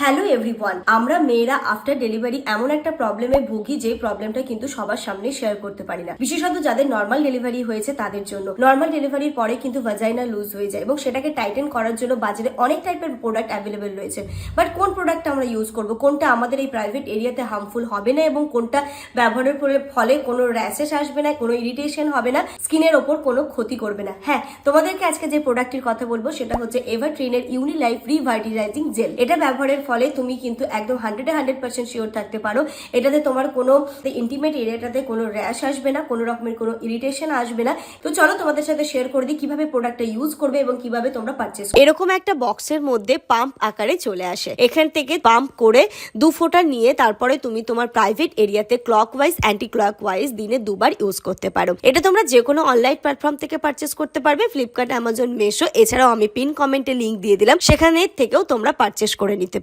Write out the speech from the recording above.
Hello everyone, আমরা মেয়েরা after delivery এমন একটা প্রবলেমে ভুগি যে প্রবলেমটা কিন্তু সবার সামনে শেয়ার করতে পারি না। বিশেষত যাদের নর্মাল ডেলিভারি হয়েছে তাদের জন্য। নর্মাল ডেলিভারির পরে কিন্তু ভাজাইনা লুজ হয়ে যায় এবং সেটাকে টাইটেন করার জন্য বাজারে অনেক টাইপের প্রোডাক্ট অ্যাভেলেবেল রয়েছে। বাট কোন প্রোডাক্টটা আমরা ইউজ করব, কোনটা আমাদের এই প্রাইভেট এরিয়াতে হার্মফুল হবে না এবং কোনটা ব্যবহারের ফলে কোনো র্যাশেস আসবে না, কোনো ইরিটেশন হবে না, স্কিনের ওপর কোনো ক্ষতি করবে না। হ্যাঁ, তোমাদেরকে আজকে যে প্রোডাক্টের কথা বলবো সেটা হচ্ছে এভারট্রিনের ইউনিলাইফ রিভাইটালাইজিং জেল। এটা ব্যবহারের ফলে তুমি কিন্তু একদম 100% শিওর থাকতে পারো এটাতে তোমার কোনো ইন্টিমেট এরিয়াটাতে কোনো র্যাশ আসবে না, কোনো রকমের কোনো ইরিটেশন আসবে না। তো চলো তোমাদের সাথে শেয়ার করে দিই কিভাবে প্রোডাক্টটা ইউজ করবে এবং কিভাবে তোমরা পারচেজ করবে। এরকম একটা বক্সের মধ্যে পাম্প আকারে চলে আসে। এখান থেকে পাম্প করে 2 ফোঁটা নিয়ে তারপরে তুমি তোমার প্রাইভেট এরিয়াতে ক্লকওয়াইজ অ্যান্টি ক্লকওয়াইজ দিনে 2 বার ইউজ করতে পারো। এটা তোমরা যে কোনো অনলাইন প্ল্যাটফর্ম থেকে পারচেজ করতে পারবে, ফ্লিপকার্ট, অ্যামাজন, মেশো, এছাড়াও আমি পিন কমেন্টে লিংক দিয়ে দিলাম, সেখানে থেকেও তোমরা পারচেজ করে নিতে